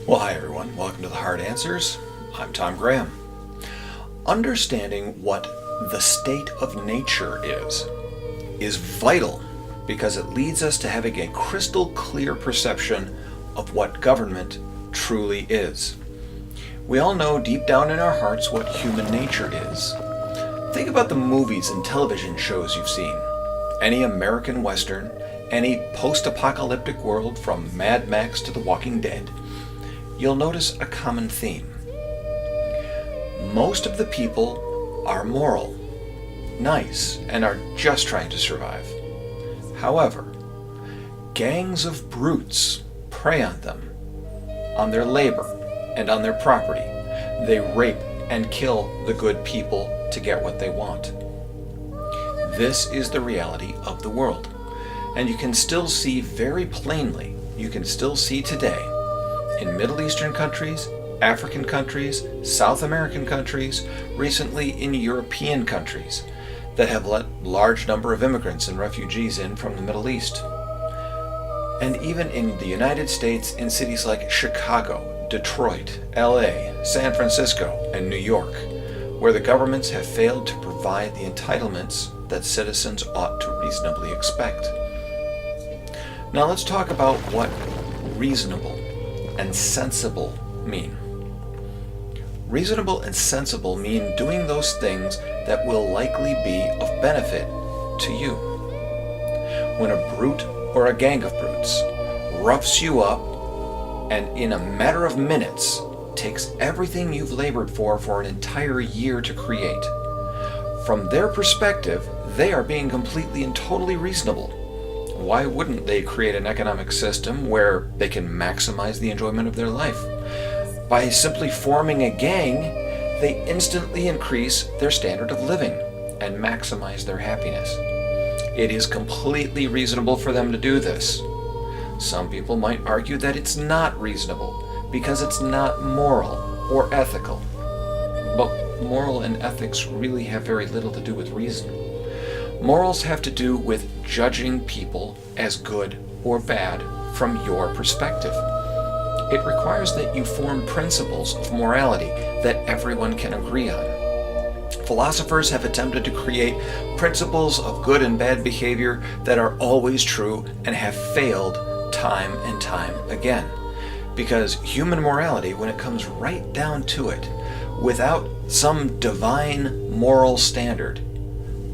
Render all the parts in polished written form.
Well, hi everyone. Welcome to The Hard Answers. I'm Tom Graham. Understanding what the state of nature is vital because it leads us to having a crystal clear perception of what government truly is. We all know deep down in our hearts what human nature is. Think about the movies and television shows you've seen. Any American Western, any post-apocalyptic world from Mad Max to The Walking Dead, you'll notice a common theme. Most of the people are moral, nice, and are just trying to survive. However, gangs of brutes prey on them, on their labor, and on their property. They rape and kill the good people to get what they want. This is the reality of the world, and you can still see very plainly, you can still see today, in Middle Eastern countries, African countries, South American countries, recently in European countries that have let large number of immigrants and refugees in from the Middle East. And even in the United States, in cities like Chicago, Detroit, LA, San Francisco, and New York, where the governments have failed to provide the entitlements that citizens ought to reasonably expect. Now let's talk about what reasonable and sensible mean. Reasonable and sensible mean doing those things that will likely be of benefit to you. When a brute or a gang of brutes roughs you up and in a matter of minutes takes everything you've labored for an entire year to create, from their perspective, they are being completely and totally reasonable. Why wouldn't they create an economic system where they can maximize the enjoyment of their life? By simply forming a gang, they instantly increase their standard of living and maximize their happiness. It is completely reasonable for them to do this. Some people might argue that it's not reasonable because it's not moral or ethical. But moral and ethics really have very little to do with reason. Morals have to do with judging people as good or bad from your perspective. It requires that you form principles of morality that everyone can agree on. Philosophers have attempted to create principles of good and bad behavior that are always true and have failed time and time again. Because human morality, when it comes right down to it, without some divine moral standard,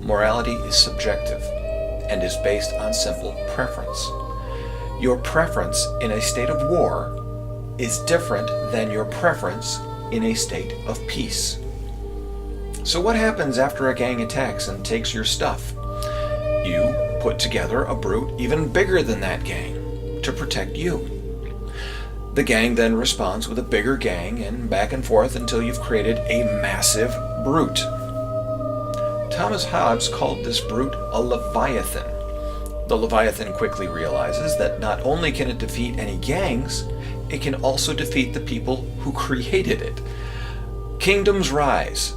morality is subjective and is based on simple preference. Your preference in a state of war is different than your preference in a state of peace. So what happens after a gang attacks and takes your stuff? You put together a brute even bigger than that gang to protect you. The gang then responds with a bigger gang and back and forth until you've created a massive brute. Thomas Hobbes called this brute a leviathan. The leviathan quickly realizes that not only can it defeat any gangs, it can also defeat the people who created it. Kingdoms rise.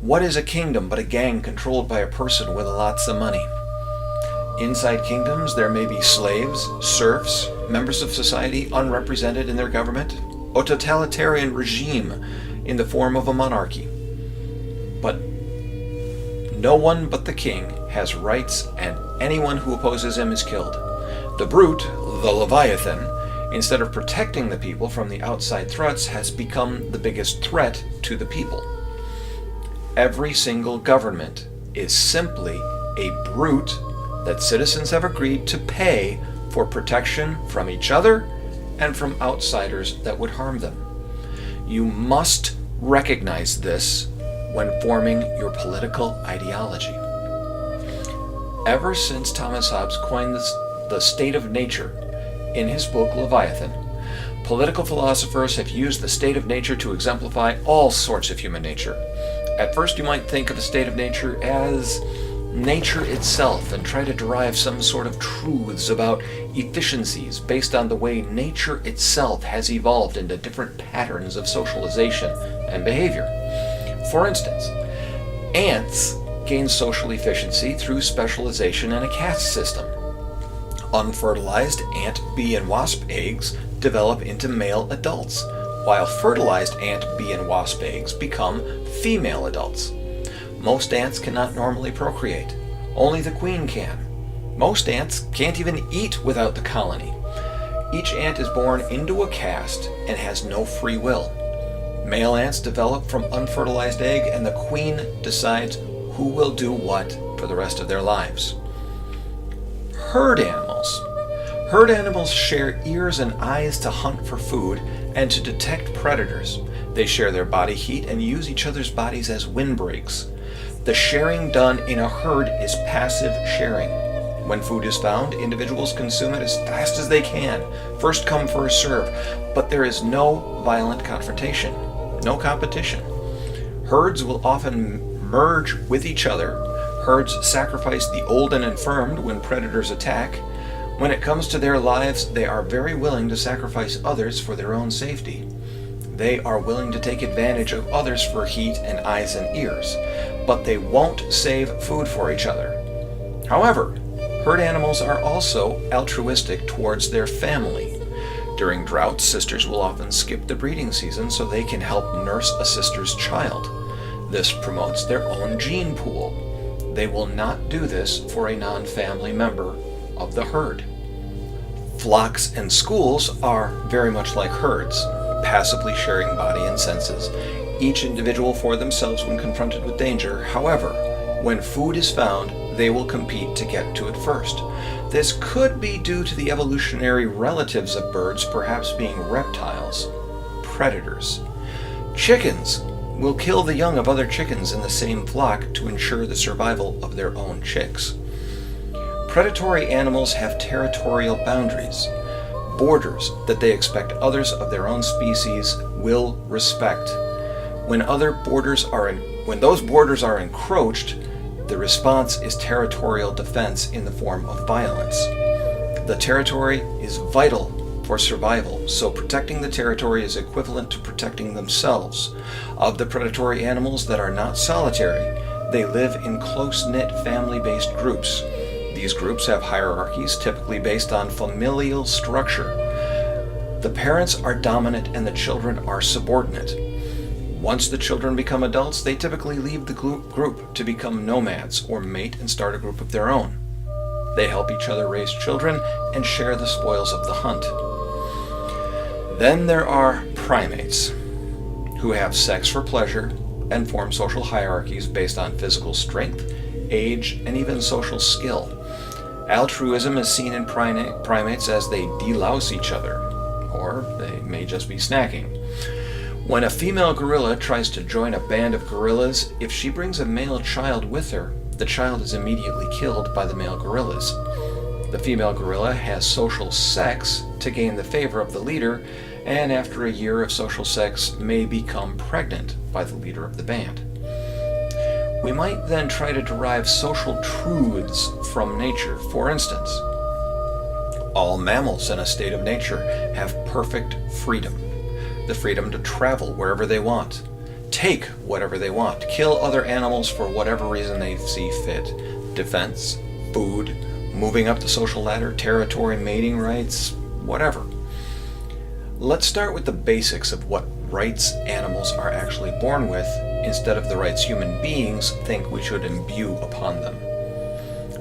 What is a kingdom but a gang controlled by a person with lots of money? Inside kingdoms, there may be slaves, serfs, members of society unrepresented in their government, a totalitarian regime in the form of a monarchy. But no one but the king has rights, and anyone who opposes him is killed. The brute, the leviathan, instead of protecting the people from the outside threats, has become the biggest threat to the people. Every single government is simply a brute that citizens have agreed to pay for protection from each other and from outsiders that would harm them. You must recognize this when forming your political ideology. Ever since Thomas Hobbes coined the state of nature in his book Leviathan, political philosophers have used the state of nature to exemplify all sorts of human nature. At first you might think of the state of nature as nature itself and try to derive some sort of truths about efficiencies based on the way nature itself has evolved into different patterns of socialization and behavior. For instance, ants gain social efficiency through specialization in a caste system. Unfertilized ant, bee, and wasp eggs develop into male adults, while fertilized ant, bee, and wasp eggs become female adults. Most ants cannot normally procreate. Only the queen can. Most ants can't even eat without the colony. Each ant is born into a caste and has no free will. Male ants develop from unfertilized egg, and the queen decides who will do what for the rest of their lives. Herd animals. Herd animals share ears and eyes to hunt for food and to detect predators. They share their body heat and use each other's bodies as windbreaks. The sharing done in a herd is passive sharing. When food is found, individuals consume it as fast as they can. First come, first serve. But there is no violent confrontation, no competition. Herds will often merge with each other. Herds sacrifice the old and infirmed when predators attack. When it comes to their lives, they are very willing to sacrifice others for their own safety. They are willing to take advantage of others for heat and eyes and ears, but they won't save food for each other. However, herd animals are also altruistic towards their family. During droughts, sisters will often skip the breeding season so they can help nurse a sister's child. This promotes their own gene pool. They will not do this for a non-family member of the herd. Flocks and schools are very much like herds, passively sharing body and senses, each individual for themselves when confronted with danger. However, when food is found, they will compete to get to it first. This could be due to the evolutionary relatives of birds perhaps being reptiles, predators. Chickens will kill the young of other chickens in the same flock to ensure the survival of their own chicks. Predatory animals have territorial boundaries, borders that they expect others of their own species will respect. When those borders are encroached, the response is territorial defense in the form of violence. The territory is vital for survival, so protecting the territory is equivalent to protecting themselves. Of the predatory animals that are not solitary, they live in close-knit family-based groups. These groups have hierarchies typically based on familial structure. The parents are dominant and the children are subordinate. Once the children become adults, they typically leave the group to become nomads or mate and start a group of their own. They help each other raise children and share the spoils of the hunt. Then there are primates, who have sex for pleasure and form social hierarchies based on physical strength, age, and even social skill. Altruism is seen in primates as they delouse each other, or they may just be snacking. When a female gorilla tries to join a band of gorillas, if she brings a male child with her, the child is immediately killed by the male gorillas. The female gorilla has social sex to gain the favor of the leader, and after a year of social sex may become pregnant by the leader of the band. We might then try to derive social truths from nature. For instance, all mammals in a state of nature have perfect freedom. The freedom to travel wherever they want, take whatever they want, kill other animals for whatever reason they see fit, defense, food, moving up the social ladder, territory, mating rights, whatever. Let's start with the basics of what rights animals are actually born with instead of the rights human beings think we should imbue upon them.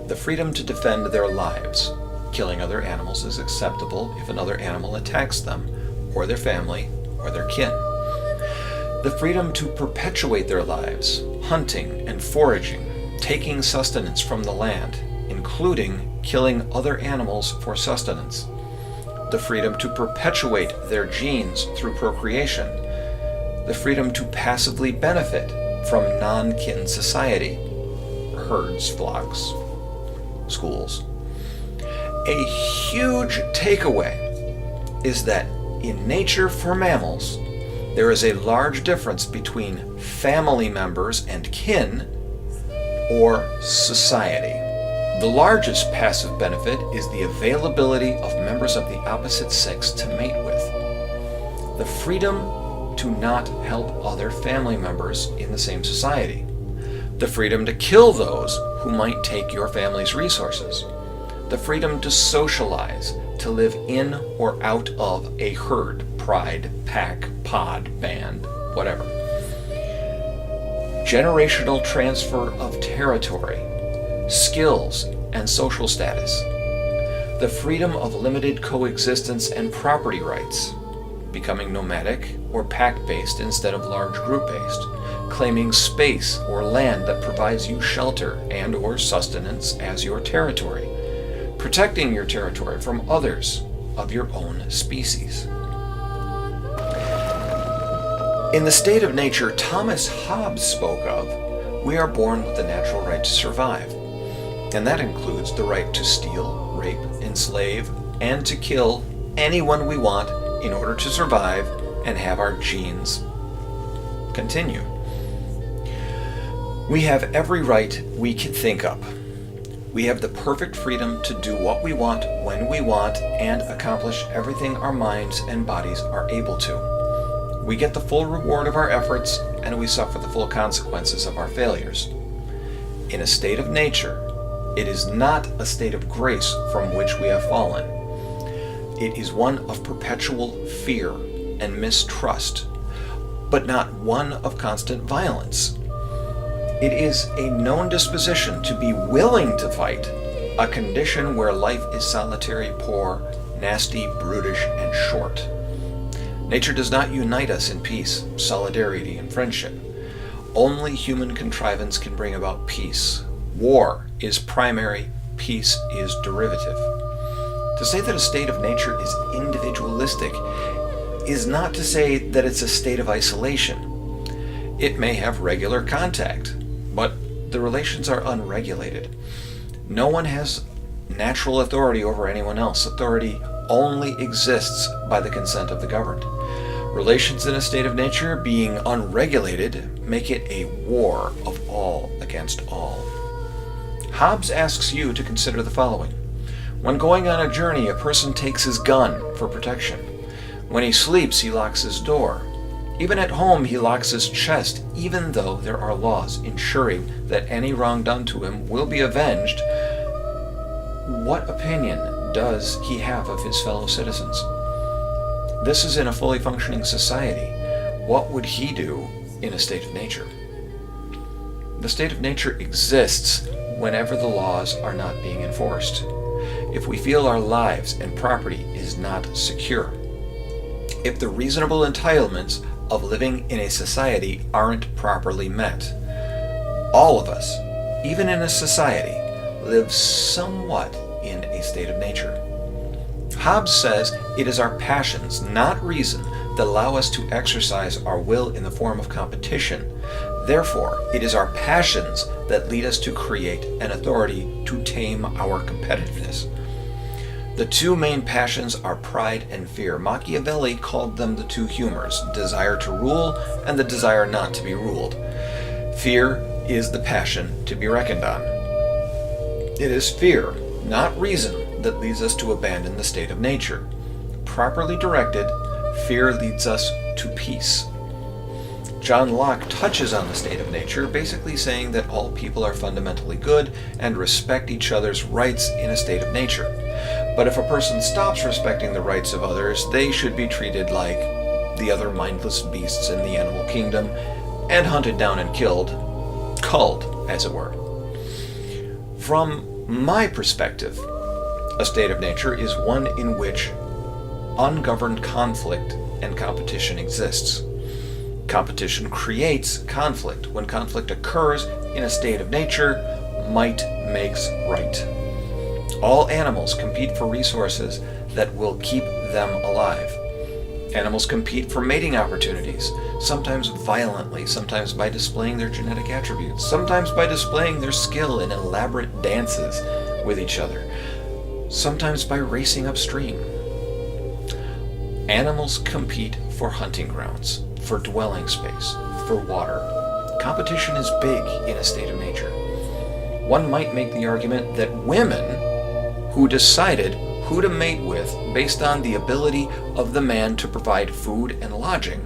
The freedom to defend their lives. Killing other animals is acceptable if another animal attacks them, or their family, or their kin. The freedom to perpetuate their lives, hunting and foraging, taking sustenance from the land, including killing other animals for sustenance. The freedom to perpetuate their genes through procreation. The freedom to passively benefit from non-kin society, herds, flocks, schools. A huge takeaway is that in nature for mammals, there is a large difference between family members and kin or society. The largest passive benefit is the availability of members of the opposite sex to mate with. The freedom to not help other family members in the same society. The freedom to kill those who might take your family's resources. The freedom to socialize, to live in or out of a herd, pride, pack, pod, band, whatever. Generational transfer of territory, skills, and social status. The freedom of limited coexistence and property rights, becoming nomadic or pack-based instead of large group-based, claiming space or land that provides you shelter and or sustenance as your territory, protecting your territory from others of your own species. In the state of nature Thomas Hobbes spoke of, we are born with the natural right to survive, and that includes the right to steal, rape, enslave, and to kill anyone we want in order to survive and have our genes continue. We have every right we can think up. We have the perfect freedom to do what we want, when we want, and accomplish everything our minds and bodies are able to. We get the full reward of our efforts, and we suffer the full consequences of our failures. In a state of nature, it is not a state of grace from which we have fallen. It is one of perpetual fear and mistrust, but not one of constant violence. It is a known disposition to be willing to fight, a condition where life is solitary, poor, nasty, brutish, and short. Nature does not unite us in peace, solidarity, and friendship. Only human contrivance can bring about peace. War is primary, peace is derivative. To say that a state of nature is individualistic is not to say that it's a state of isolation. It may have regular contact, but the relations are unregulated. No one has natural authority over anyone else. Authority only exists by the consent of the governed. Relations in a state of nature, being unregulated, make it a war of all against all. Hobbes asks you to consider the following. When going on a journey, a person takes his gun for protection. When he sleeps, he locks his door. Even at home, he locks his chest, even though there are laws ensuring that any wrong done to him will be avenged. What opinion does he have of his fellow citizens? This is in a fully functioning society. What would he do in a state of nature? The state of nature exists whenever the laws are not being enforced. If we feel our lives and property is not secure. If the reasonable entitlements of living in a society aren't properly met. All of us, even in a society, live somewhat in a state of nature. Hobbes says it is our passions, not reason, that allow us to exercise our will in the form of competition. Therefore, it is our passions that lead us to create an authority to tame our competitiveness. The two main passions are pride and fear. Machiavelli called them the two humors, desire to rule and the desire not to be ruled. Fear is the passion to be reckoned on. It is fear, not reason, that leads us to abandon the state of nature. Properly directed, fear leads us to peace. John Locke touches on the state of nature, basically saying that all people are fundamentally good and respect each other's rights in a state of nature. But if a person stops respecting the rights of others, they should be treated like the other mindless beasts in the animal kingdom and hunted down and killed, culled, as it were. From my perspective, a state of nature is one in which ungoverned conflict and competition exists. Competition creates conflict. When conflict occurs in a state of nature, might makes right. All animals compete for resources that will keep them alive. Animals compete for mating opportunities, sometimes violently, sometimes by displaying their genetic attributes, sometimes by displaying their skill in elaborate dances with each other, sometimes by racing upstream. Animals compete for hunting grounds, for dwelling space, for water. Competition is big in a state of nature. One might make the argument that women who decided who to mate with based on the ability of the man to provide food and lodging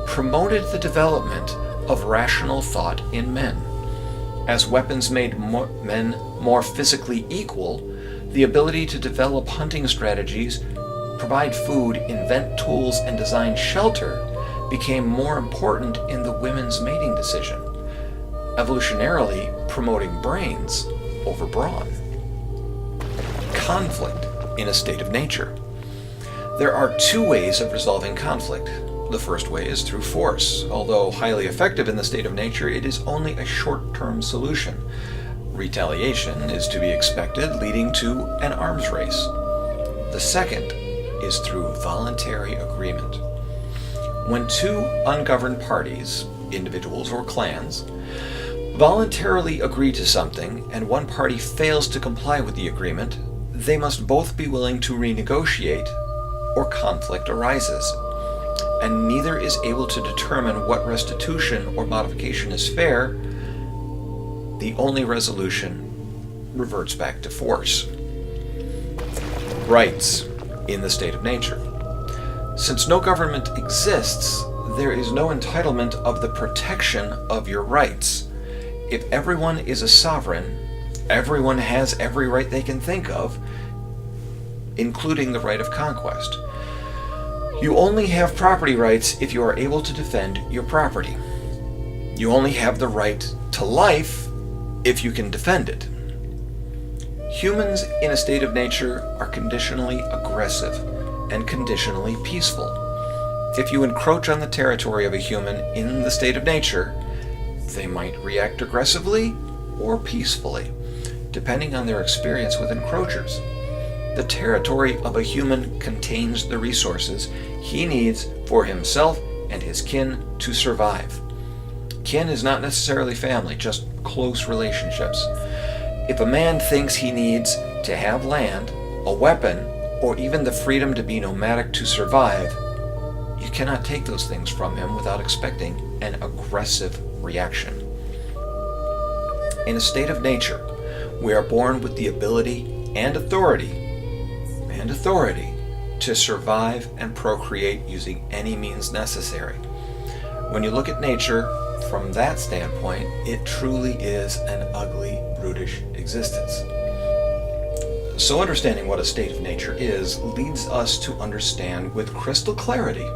promoted the development of rational thought in men. As weapons made men more physically equal, The ability to develop hunting strategies, provide food, invent tools, and design shelter became more important in the women's mating decision, evolutionarily promoting brains over brawn. Conflict in a state of nature. There are two ways of resolving conflict. The first way is through force. Although highly effective in the state of nature, it is only a short-term solution. Retaliation is to be expected, leading to an arms race. The second is through voluntary agreement. When two ungoverned parties, individuals or clans, voluntarily agree to something and one party fails to comply with the agreement, they must both be willing to renegotiate or conflict arises, and neither is able to determine what restitution or modification is fair. The only resolution reverts back to force. Rights in the state of nature. Since no government exists, there is no entitlement of the protection of your rights. If everyone is a sovereign, everyone has every right they can think of, including the right of conquest. You only have property rights if you are able to defend your property. You only have the right to life if you can defend it. Humans in a state of nature are conditionally aggressive and conditionally peaceful. If you encroach on the territory of a human in the state of nature, they might react aggressively or peacefully, depending on their experience with encroachers. The territory of a human contains the resources he needs for himself and his kin to survive. Kin is not necessarily family, just close relationships. If a man thinks he needs to have land, a weapon, or even the freedom to be nomadic to survive, you cannot take those things from him without expecting an aggressive reaction. In a state of nature, we are born with the ability and authority to survive and procreate using any means necessary. When you look at nature from that standpoint, it truly is an ugly, brutish existence. So understanding what a state of nature is leads us to understand with crystal clarity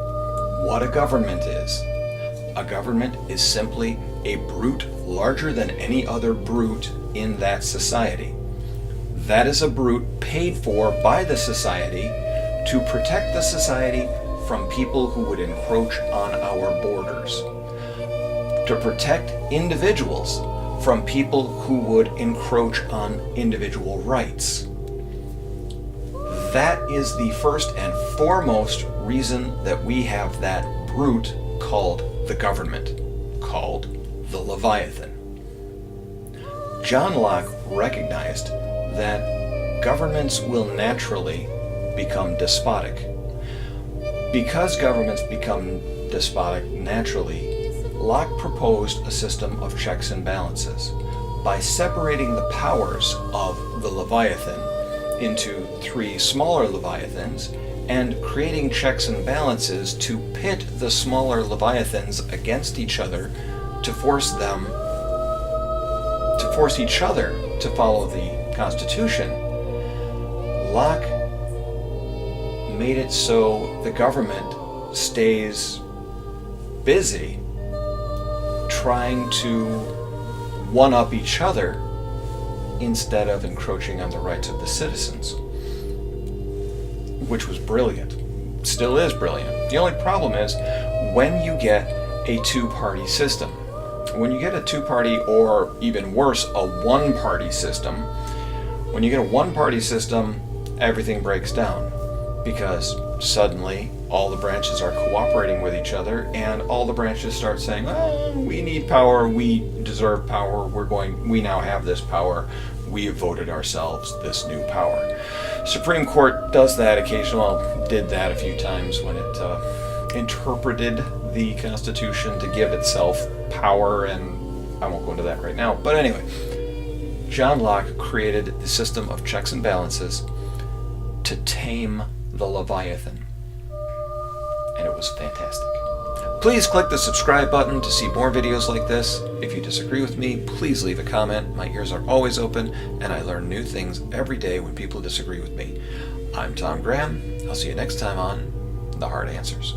what a government is. A government is simply a brute larger than any other brute in that society. That is a brute paid for by the society to protect the society from people who would encroach on our borders, to protect individuals from people who would encroach on individual rights. That is the first and foremost reason that we have that brute called the government, called the Leviathan. John Locke recognized that governments will naturally become despotic. Because governments become despotic naturally, Locke proposed a system of checks and balances. By separating the powers of the Leviathan into three smaller Leviathans and creating checks and balances to pit the smaller Leviathans against each other to force each other to follow the Constitution, Locke made it so the government stays busy trying to one-up each other instead of encroaching on the rights of the citizens, which was brilliant. Still is brilliant. The only problem is when you get a two-party system. When you get a two-party, or even worse, a one-party system, when you get a one-party system, everything breaks down because suddenly all the branches are cooperating with each other and all the branches start saying, oh, we need power, we deserve power, we now have this power, we have voted ourselves this new power. Supreme Court does that occasionally, did that a few times when it interpreted the Constitution to give itself power, and I won't go into that right now. But anyway, John Locke created the system of checks and balances to tame the Leviathan. And it was fantastic. Please click the subscribe button to see more videos like this. If you disagree with me, please leave a comment. My ears are always open, and I learn new things every day when people disagree with me. I'm Tom Graham. I'll see you next time on The Hard Answers.